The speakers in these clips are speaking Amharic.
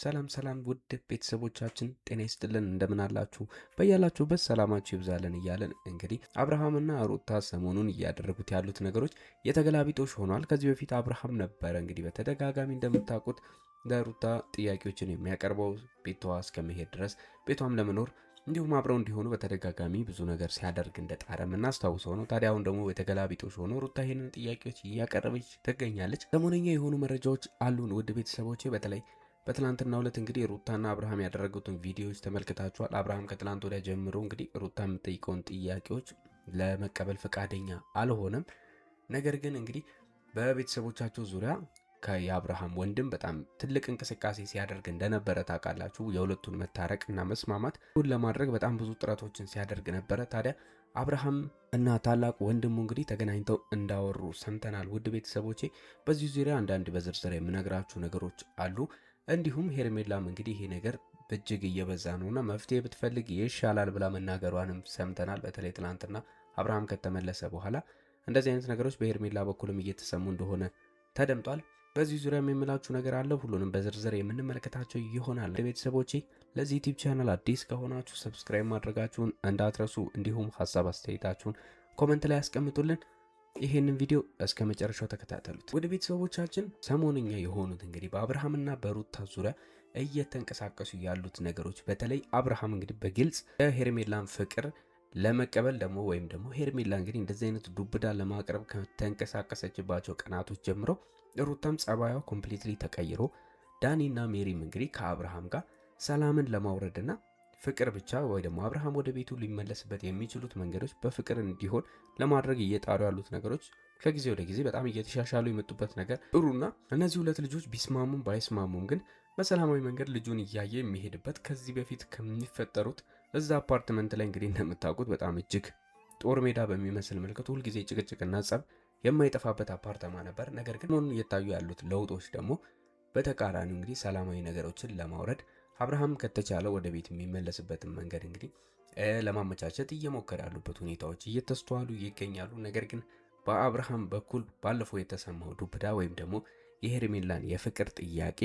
ሰላም ውድ ቤተሰቦቻችን ጤና ይስጥልን፣ እንደምን አላችሁ? በያላችሁበት ሰላማችሁ ይብዛልን እያለን እንግዲህ አብርሃምና ሩታ ሰሞኑን እያደረጉት ያሉት ነገሮች የተገላቢጦሽ ሆኗል። ከዚህ በፊት አብርሃም ነበረ እንግዲህ በተደጋጋሚ እንደምታውቁት ለሩታ ጥያቄዎችን የሚያቀርበው ቤቷ እስከመሄድ ድረስ ቤቷም ለመኖር እንዲሁም አብረው እንዲሆኑ በተደጋጋሚ ብዙ ነገር ሲያደርግ እንደጣረ የምናስታውሰው ነው። ታዲያ አሁን ደግሞ የተገላቢጦሽ ሆኖ ሩታ ይህንን ጥያቄዎች እያቀረበች ትገኛለች። ሰሞነኛ የሆኑ መረጃዎች አሉን ውድ ቤተሰቦቼ። በተለይ በትላንትና ዕለት እንግዲህ ሩታና አብርሃም ያደረጉትን ቪዲዮዎች ተመልክታችኋል። አብርሃም ከትላንት ወዲያ ጀምሮ እንግዲህ ሩታ የምትጠይቀውን ጥያቄዎች ለመቀበል ፈቃደኛ አልሆነም። ነገር ግን እንግዲህ በቤተሰቦቻቸው ዙሪያ የአብርሃም ወንድም በጣም ትልቅ እንቅስቃሴ ሲያደርግ እንደነበረ ታውቃላችሁ። የሁለቱን መታረቅና መስማማት ለማድረግ በጣም ብዙ ጥረቶችን ሲያደርግ ነበረ። ታዲያ አብርሃም እና ታላቅ ወንድሙ እንግዲህ ተገናኝተው እንዳወሩ ሰምተናል። ውድ ቤተሰቦቼ በዚህ ዙሪያ አንዳንድ በዝርዝር የምነግራችሁ ነገሮች አሉ። እንዲሁም ሄርሜላም እንግዲህ ይሄ ነገር እጅግ እየበዛ ነውና መፍትሄ ብትፈልግ ይሻላል ብላ መናገሯንም ሰምተናል። በተለይ ትናንትና አብርሃም ከተመለሰ በኋላ እንደዚህ አይነት ነገሮች በሄርሜላ በኩልም እየተሰሙ እንደሆነ ተደምጧል። በዚህ ዙሪያ የምላችሁ ነገር አለ። ሁሉንም በዝርዝር የምንመለከታቸው ይሆናል። ቤተሰቦቼ ለዚህ ዩቲዩብ ቻናል አዲስ ከሆናችሁ ሰብስክራይብ ማድረጋችሁን እንዳትረሱ፣ እንዲሁም ሀሳብ አስተያየታችሁን ኮመንት ላይ ያስቀምጡልን። ይሄንን ቪዲዮ እስከ መጨረሻው ተከታተሉት። ወደ ቤተሰቦቻችን ሰሞንኛ የሆኑት እንግዲህ በአብርሃምና በሩታ ዙሪያ እየተንቀሳቀሱ ያሉት ነገሮች፣ በተለይ አብርሃም እንግዲህ በግልጽ የሄርሜላን ፍቅር ለመቀበል ደግሞ ወይም ደግሞ ሄርሜላ እንግዲህ እንደዚህ አይነት ዱብዳ ለማቅረብ ከተንቀሳቀሰችባቸው ቀናቶች ጀምሮ ሩታም ጸባዩ ኮምፕሊትሊ ተቀይሮ ዳኒና ሜሪም እንግዲህ ከአብርሃም ጋር ሰላምን ለማውረድና ፍቅር ብቻ ወይ ደግሞ አብርሃም ወደ ቤቱ ሊመለስበት የሚችሉት መንገዶች በፍቅር እንዲሆን ለማድረግ እየጣሩ ያሉት ነገሮች ከጊዜ ወደ ጊዜ በጣም እየተሻሻሉ የመጡበት ነገር ጥሩና እነዚህ ሁለት ልጆች ቢስማሙም ባይስማሙም ግን በሰላማዊ መንገድ ልጁን እያየ የሚሄድበት ከዚህ በፊት ከሚፈጠሩት እዛ አፓርትመንት ላይ እንግዲህ እንደምታውቁት በጣም እጅግ ጦር ሜዳ በሚመስል መልኩ ሁልጊዜ ጭቅጭቅና ጸብ የማይጠፋበት አፓርተማ ነበር። ነገር ግን አሁን እየታዩ ያሉት ለውጦች ደግሞ በተቃራኒው እንግዲህ ሰላማዊ ነገሮችን ለማውረድ አብርሃም ከተቻለ ወደ ቤት የሚመለስበትን መንገድ እንግዲህ ለማመቻቸት እየሞከረ ያሉበት ሁኔታዎች እየተስተዋሉ ይገኛሉ። ነገር ግን በአብርሃም በኩል ባለፈው የተሰማው ዱብዳ ወይም ደግሞ የሄርሜላን የፍቅር ጥያቄ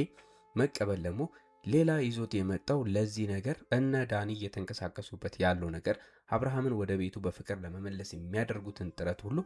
መቀበል ደግሞ ሌላ ይዞት የመጣው ለዚህ ነገር እነ ዳኒ እየተንቀሳቀሱበት ያለው ነገር አብርሃምን ወደ ቤቱ በፍቅር ለመመለስ የሚያደርጉትን ጥረት ሁሉ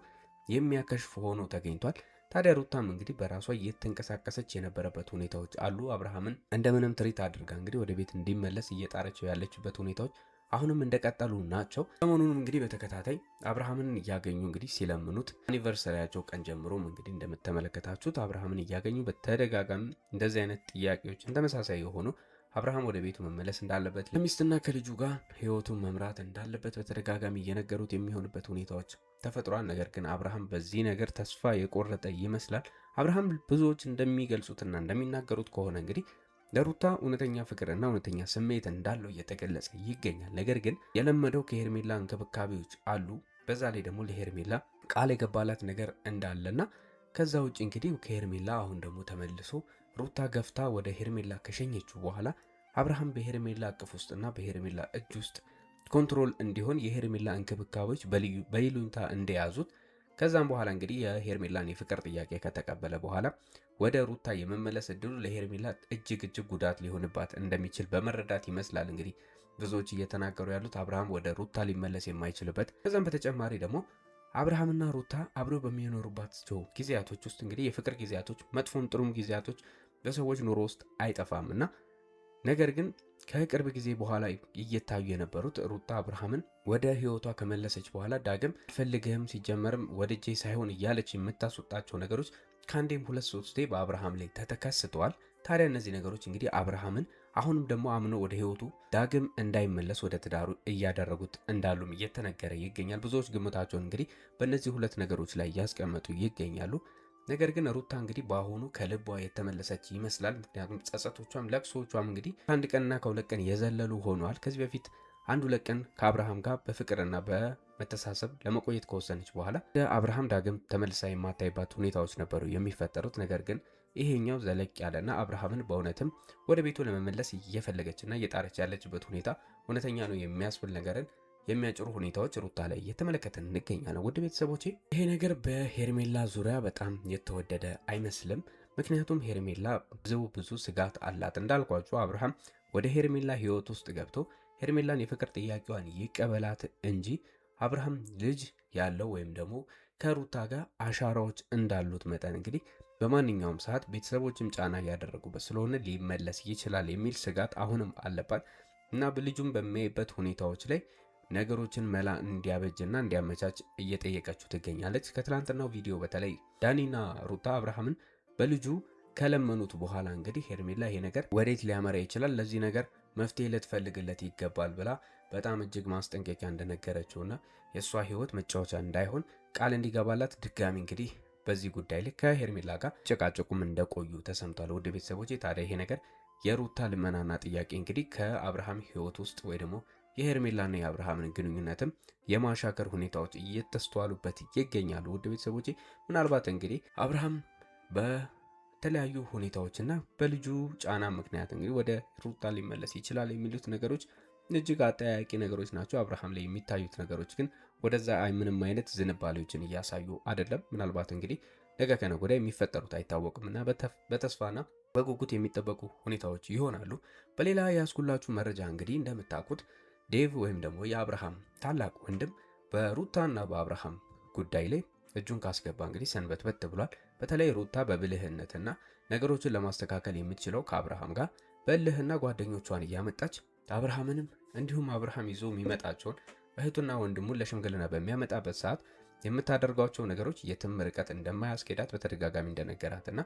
የሚያከሽፍ ሆኖ ተገኝቷል። ታዲያ ሩታም እንግዲህ በራሷ እየተንቀሳቀሰች የነበረበት ሁኔታዎች አሉ። አብርሃምን እንደምንም ትሪት አድርጋ እንግዲህ ወደ ቤት እንዲመለስ እየጣረችው ያለችበት ሁኔታዎች አሁንም እንደቀጠሉ ናቸው። ሰሞኑንም እንግዲህ በተከታታይ አብርሃምን እያገኙ እንግዲህ ሲለምኑት አኒቨርሰሪያቸው ቀን ጀምሮም እንግዲህ እንደምትመለከታችሁት አብርሃምን እያገኙ በተደጋጋሚ እንደዚህ አይነት ጥያቄዎችን ተመሳሳይ የሆኑ አብርሃም ወደ ቤቱ መመለስ እንዳለበት ለሚስትና ከልጁ ጋር ህይወቱን መምራት እንዳለበት በተደጋጋሚ እየነገሩት የሚሆንበት ሁኔታዎች ተፈጥሯል። ነገር ግን አብርሃም በዚህ ነገር ተስፋ የቆረጠ ይመስላል። አብርሃም ብዙዎች እንደሚገልጹትና እንደሚናገሩት ከሆነ እንግዲህ ለሩታ እውነተኛ ፍቅርና እውነተኛ ስሜት እንዳለው እየተገለጸ ይገኛል። ነገር ግን የለመደው ከሄርሜላ እንክብካቤዎች አሉ። በዛ ላይ ደግሞ ለሄርሜላ ቃል የገባላት ነገር እንዳለና ከዛ ውጭ እንግዲህ ከሄርሜላ አሁን ደግሞ ተመልሶ ሩታ ገፍታ ወደ ሄርሜላ ከሸኘችው በኋላ አብርሃም በሄርሜላ እቅፍ ውስጥና በሄርሜላ እጅ ውስጥ ኮንትሮል እንዲሆን የሄርሜላ እንክብካቤዎች በይሉኝታ እንደያዙት ከዛም በኋላ እንግዲህ የሄርሜላን የፍቅር ጥያቄ ከተቀበለ በኋላ ወደ ሩታ የመመለስ እድሉ ለሄርሜላ እጅግ ጉዳት ሊሆንባት እንደሚችል በመረዳት ይመስላል እንግዲህ ብዙዎች እየተናገሩ ያሉት አብርሃም ወደ ሩታ ሊመለስ የማይችልበት። ከዛም በተጨማሪ ደግሞ አብርሃምና ሩታ አብረው በሚኖሩባቸው ጊዜያቶች ውስጥ እንግዲህ የፍቅር ጊዜያቶች መጥፎም ጥሩም ጊዜያቶች በሰዎች ኑሮ ውስጥ አይጠፋምና ነገር ግን ከቅርብ ጊዜ በኋላ እየታዩ የነበሩት ሩታ አብርሃምን ወደ ህይወቷ ከመለሰች በኋላ ዳግም ፈልግህም ሲጀመርም ወደጄ ሳይሆን እያለች የምታስወጣቸው ነገሮች ከአንዴም ሁለት ሶስቴ በአብርሃም ላይ ተከስተዋል። ታዲያ እነዚህ ነገሮች እንግዲህ አብርሃምን አሁንም ደግሞ አምኖ ወደ ህይወቱ ዳግም እንዳይመለስ ወደ ትዳሩ እያደረጉት እንዳሉም እየተነገረ ይገኛል። ብዙዎች ግምታቸውን እንግዲህ በእነዚህ ሁለት ነገሮች ላይ እያስቀመጡ ይገኛሉ። ነገር ግን ሩታ እንግዲህ በአሁኑ ከልቧ የተመለሰች ይመስላል። ምክንያቱም ጸጸቶቿም ለቅሶቿም እንግዲህ ከአንድ ቀንና ከሁለት ቀን የዘለሉ ሆነዋል። ከዚህ በፊት አንድ ሁለት ቀን ከአብርሃም ጋር በፍቅርና በመተሳሰብ ለመቆየት ከወሰነች በኋላ አብርሃም ዳግም ተመልሳ የማታይባት ሁኔታዎች ነበሩ የሚፈጠሩት። ነገር ግን ይሄኛው ዘለቅ ያለና አብርሃምን በእውነትም ወደ ቤቱ ለመመለስ እየፈለገችና እየጣረች ያለችበት ሁኔታ እውነተኛ ነው የሚያስብል ነገርን የሚያጭሩ ሁኔታዎች ሩታ ላይ እየተመለከትን እንገኛለን። ውድ ቤተሰቦቼ ይሄ ነገር በሄርሜላ ዙሪያ በጣም የተወደደ አይመስልም። ምክንያቱም ሄርሜላ ብዙ ስጋት አላት። እንዳልኳችሁ አብርሃም ወደ ሄርሜላ ህይወት ውስጥ ገብቶ ሄርሜላን የፍቅር ጥያቄዋን ይቀበላት እንጂ አብርሃም ልጅ ያለው ወይም ደግሞ ከሩታ ጋር አሻራዎች እንዳሉት መጠን እንግዲህ በማንኛውም ሰዓት ቤተሰቦችም ጫና እያደረጉበት ስለሆነ ሊመለስ ይችላል የሚል ስጋት አሁንም አለባት እና ልጁም በሚያይበት ሁኔታዎች ላይ ነገሮችን መላ እንዲያበጅና እንዲያመቻች እየጠየቀችው ትገኛለች። ከትላንትናው ቪዲዮ በተለይ ዳኒና ሩታ አብርሃምን በልጁ ከለመኑት በኋላ እንግዲህ ሄርሜላ ይሄ ነገር ወዴት ሊያመራ ይችላል፣ ለዚህ ነገር መፍትሄ ልትፈልግለት ይገባል ብላ በጣም እጅግ ማስጠንቀቂያ እንደነገረችውና የእሷ ህይወት መጫወቻ እንዳይሆን ቃል እንዲገባላት ድጋሚ እንግዲህ በዚህ ጉዳይ ላይ ከሄርሜላ ጋር ጨቃጨቁም እንደቆዩ ተሰምቷል። ውድ ቤተሰቦች ታዲያ ይሄ ነገር የሩታ ልመናና ጥያቄ እንግዲህ ከአብርሃም ህይወት ውስጥ ወይ ደግሞ የሄርሜላና የአብርሃምን ግንኙነትም የማሻከር ሁኔታዎች እየተስተዋሉበት ይገኛሉ። ውድ ቤተሰቦች ምናልባት እንግዲህ አብርሃም በተለያዩ ሁኔታዎችና በልጁ ጫና ምክንያት እንግዲህ ወደ ሩታ ሊመለስ ይችላል የሚሉት ነገሮች እጅግ አጠያያቂ ነገሮች ናቸው። አብርሃም ላይ የሚታዩት ነገሮች ግን ወደዛ ምንም አይነት ዝንባሌዎችን እያሳዩ አይደለም። ምናልባት እንግዲህ ነገ ከነገ ወዲያ የሚፈጠሩት አይታወቅም እና በተስፋና በጉጉት የሚጠበቁ ሁኔታዎች ይሆናሉ። በሌላ ያስኩላችሁ መረጃ እንግዲህ እንደምታውቁት ዴቭ ወይም ደግሞ የአብርሃም ታላቅ ወንድም በሩታና በአብርሃም ጉዳይ ላይ እጁን ካስገባ እንግዲህ ሰንበትበት ብሏል። በተለይ ሩታ በብልህነትና ነገሮችን ለማስተካከል የምትችለው ከአብርሃም ጋር በእልህና ጓደኞቿን እያመጣች አብርሃምንም እንዲሁም አብርሃም ይዞ የሚመጣቸውን እህቱና ወንድሙን ለሽምግልና በሚያመጣበት ሰዓት የምታደርጓቸው ነገሮች የትም ርቀት እንደማያስኬዳት በተደጋጋሚ እንደነገራትና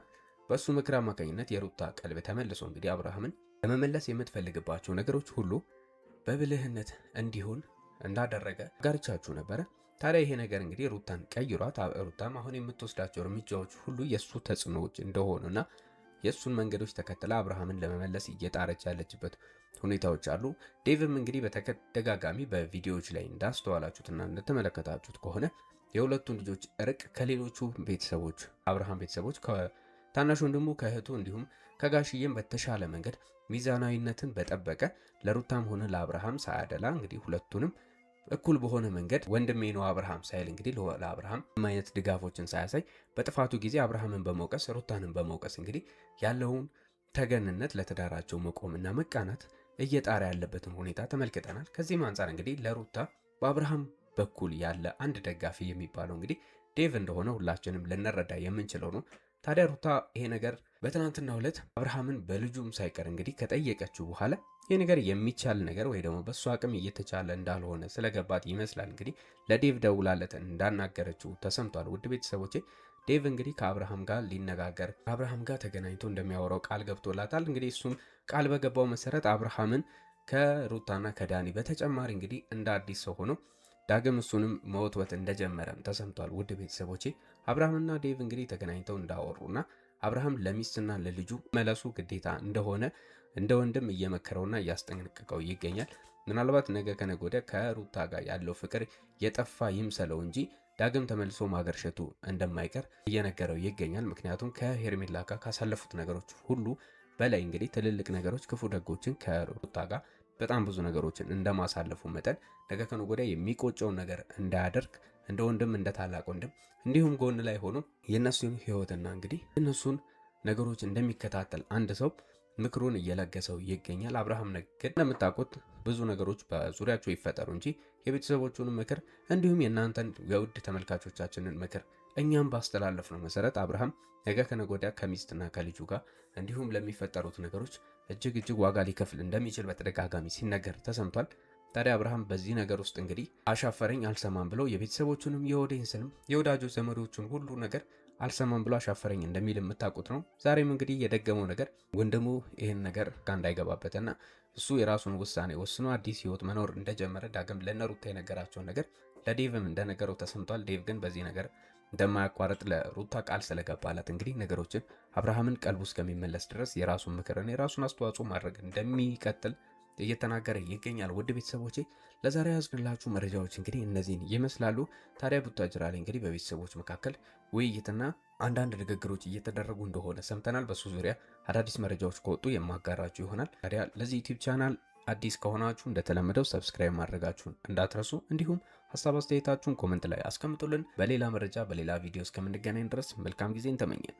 በእሱ ምክር አማካኝነት የሩታ ቀልብ ተመልሶ እንግዲህ አብርሃምን ለመመለስ የምትፈልግባቸው ነገሮች ሁሉ በብልህነት እንዲሆን እንዳደረገ ጋርቻችሁ ነበረ። ታዲያ ይሄ ነገር እንግዲህ ሩታን ቀይሯት። ሩታም አሁን የምትወስዳቸው እርምጃዎች ሁሉ የእሱ ተጽዕኖዎች እንደሆኑና የእሱን መንገዶች ተከትላ አብርሃምን ለመመለስ እየጣረች ያለችበት ሁኔታዎች አሉ። ዴቭም እንግዲህ በተደጋጋሚ በቪዲዮዎች ላይ እንዳስተዋላችሁትና እንደተመለከታችሁት ከሆነ የሁለቱን ልጆች እርቅ ከሌሎቹ ቤተሰቦች አብርሃም ቤተሰቦች ከታናሽ ወንድሙ ከእህቱ እንዲሁም ከጋሽዬም በተሻለ መንገድ ሚዛናዊነትን በጠበቀ ለሩታም ሆነ ለአብርሃም ሳያደላ እንግዲህ ሁለቱንም እኩል በሆነ መንገድ ወንድሜ ነው አብርሃም ሳይል እንግዲህ ለአብርሃም አይነት ድጋፎችን ሳያሳይ በጥፋቱ ጊዜ አብርሃምን በመውቀስ ሩታንን በመውቀስ እንግዲህ ያለውን ተገንነት ለትዳራቸው መቆምና መቃናት እየጣረ ያለበትን ሁኔታ ተመልክተናል። ከዚህም አንጻር እንግዲህ ለሩታ በአብርሃም በኩል ያለ አንድ ደጋፊ የሚባለው እንግዲህ ዴቭ እንደሆነ ሁላችንም ልንረዳ የምንችለው ነው። ታዲያ ሩታ ይሄ ነገር በትናንትናው ዕለት አብርሃምን በልጁም ሳይቀር እንግዲህ ከጠየቀችው በኋላ ይህ ነገር የሚቻል ነገር ወይ ደግሞ በእሱ አቅም እየተቻለ እንዳልሆነ ስለገባት ይመስላል እንግዲህ ለዴቭ ደውላለት እንዳናገረችው ተሰምቷል። ውድ ቤተሰቦቼ ዴቭ እንግዲህ ከአብርሃም ጋር ሊነጋገር አብርሃም ጋር ተገናኝቶ እንደሚያወራው ቃል ገብቶላታል። እንግዲህ እሱም ቃል በገባው መሰረት አብርሃምን ከሩታና ከዳኒ በተጨማሪ እንግዲህ እንደ አዲስ ሰው ሆኖ ዳግም እሱንም መወትወት እንደጀመረም ተሰምቷል። ውድ ቤተሰቦቼ አብርሃምና ዴቭ እንግዲህ ተገናኝተው እንዳወሩና አብርሃም ለሚስትና ለልጁ መለሱ ግዴታ እንደሆነ እንደ ወንድም እየመከረውና እያስጠነቀቀው ይገኛል። ምናልባት ነገ ከነገ ወዲያ ከሩታ ጋር ያለው ፍቅር የጠፋ ይምሰለው እንጂ ዳግም ተመልሶ ማገርሸቱ እንደማይቀር እየነገረው ይገኛል። ምክንያቱም ከሄርሜላ ጋር ካሳለፉት ነገሮች ሁሉ በላይ እንግዲህ ትልልቅ ነገሮች ክፉ ደጎችን ከሩታ ጋር በጣም ብዙ ነገሮችን እንደማሳለፉ መጠን ነገ ከነገ ወዲያ የሚቆጨውን ነገር እንዳያደርግ እንደ ወንድም እንደ ታላቅ ወንድም እንዲሁም ጎን ላይ ሆኖ የእነሱን ህይወትና እንግዲህ እነሱን ነገሮች እንደሚከታተል አንድ ሰው ምክሩን እየለገሰው ይገኛል። አብርሃም ግን እንደምታውቁት ብዙ ነገሮች በዙሪያቸው ይፈጠሩ እንጂ የቤተሰቦቹን ምክር እንዲሁም የእናንተን የውድ ተመልካቾቻችንን ምክር እኛም ባስተላለፍነው መሰረት አብርሃም ነገ ከነገ ወዲያ ከሚስትና ከልጁ ጋር እንዲሁም ለሚፈጠሩት ነገሮች እጅግ ዋጋ ሊከፍል እንደሚችል በተደጋጋሚ ሲነገር ተሰምቷል። ታዲያ አብርሃም በዚህ ነገር ውስጥ እንግዲህ አሻፈረኝ አልሰማም ብሎ የቤተሰቦቹንም የኦዲየንስንም የወዳጆች ዘመዶቹን ሁሉ ነገር አልሰማም ብሎ አሻፈረኝ እንደሚል የምታውቁት ነው። ዛሬም እንግዲህ የደገመው ነገር ወንድሙ ይህን ነገር እንዳይገባበትና እሱ የራሱን ውሳኔ ወስኖ አዲስ ህይወት መኖር እንደጀመረ ዳግም ለነሩታ የነገራቸውን ነገር ለዴቭም እንደነገረው ተሰምቷል። ዴቭ ግን በዚህ ነገር እንደማያቋርጥ ለሩታ ቃል ስለገባላት እንግዲህ ነገሮችን አብርሃምን ቀልቡ እስከሚመለስ ድረስ የራሱን ምክርን የራሱን አስተዋጽኦ ማድረግ እንደሚቀጥል እየተናገረ ይገኛል። ውድ ቤተሰቦቼ ለዛሬ ያዝንላችሁ መረጃዎች እንግዲህ እነዚህን ይመስላሉ። ታዲያ ቡታጅራ ላይ እንግዲህ በቤተሰቦች መካከል ውይይትና አንዳንድ ንግግሮች እየተደረጉ እንደሆነ ሰምተናል። በሱ ዙሪያ አዳዲስ መረጃዎች ከወጡ የማጋራችሁ ይሆናል። ታዲያ ለዚህ ዩቲዩብ ቻናል አዲስ ከሆናችሁ እንደተለመደው ሰብስክራይብ ማድረጋችሁን እንዳትረሱ፣ እንዲሁም ሀሳብ አስተያየታችሁን ኮመንት ላይ አስቀምጡልን። በሌላ መረጃ በሌላ ቪዲዮ እስከምንገናኝ ድረስ መልካም ጊዜን ተመኘን።